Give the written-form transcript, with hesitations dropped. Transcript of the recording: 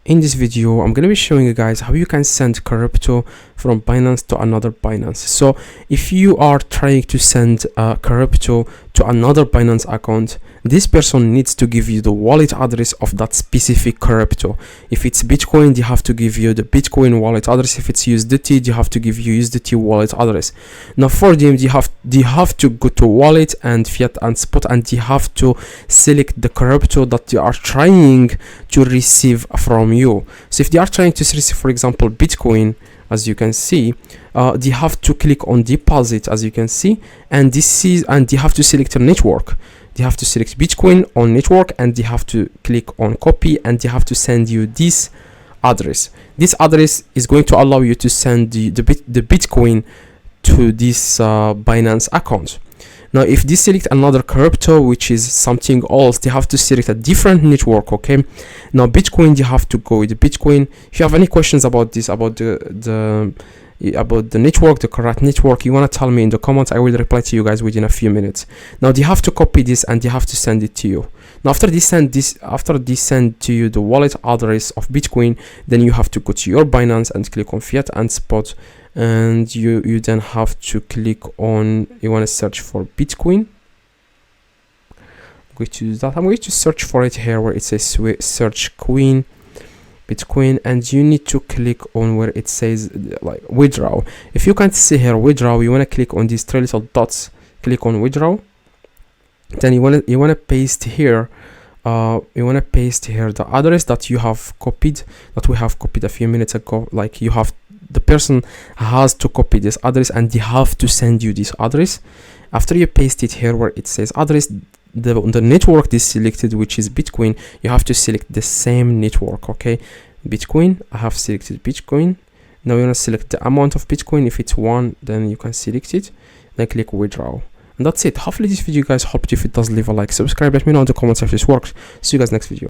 In this video, I'm going to be showing you guys how you can send crypto from Binance to another Binance. So if you are trying to send crypto to another Binance account, this person needs to give you the wallet address of that specific crypto. If it's Bitcoin, they have to give you the Bitcoin wallet address. If it's USDT, they have to give you USDT wallet address. Now for them, they have to go to wallet and fiat and spot, and they have to select the crypto that they are trying to receive from you. So if they are trying to receive, for example, Bitcoin, as you can see, they have to click on deposit, as you can see, and they have to select a network. They have to select Bitcoin on network, and they have to click on copy, and they have to send you this address. This address is going to allow you to send the Bitcoin to this Binance account. Now if they select another crypto, which is something else, they have to select a different network. Okay, now Bitcoin, you have to go with Bitcoin. If you have any questions about this, about the network, the correct network, you want to tell me in the comments. I will reply to you guys within a few minutes. Now they have to copy this and they have to send it to you. Now after they send to you the wallet address of Bitcoin, then you have to go to your Binance and click on fiat and spot, and you then have to click on, you want to search for Bitcoin. I'm going to do that. I'm going to search for it here where it says search Bitcoin, and you need to click on where it says like withdraw. If you can't see here withdraw, you want to click on these three little dots, click on withdraw. Then you want to paste here the address that you have copied, that we have copied a few minutes ago. Like the person has to copy this address and they have to send you this address. After you paste it here where it says address, the network is selected, which is Bitcoin. You have to select the same network. Okay, Bitcoin, I have selected Bitcoin. Now you want to select the amount of Bitcoin. If it's 1, then you can select it, then click withdraw, and that's it. Hopefully this video guys helped. If it does, leave a like, subscribe, let me know in the comments if this works. See you guys next video.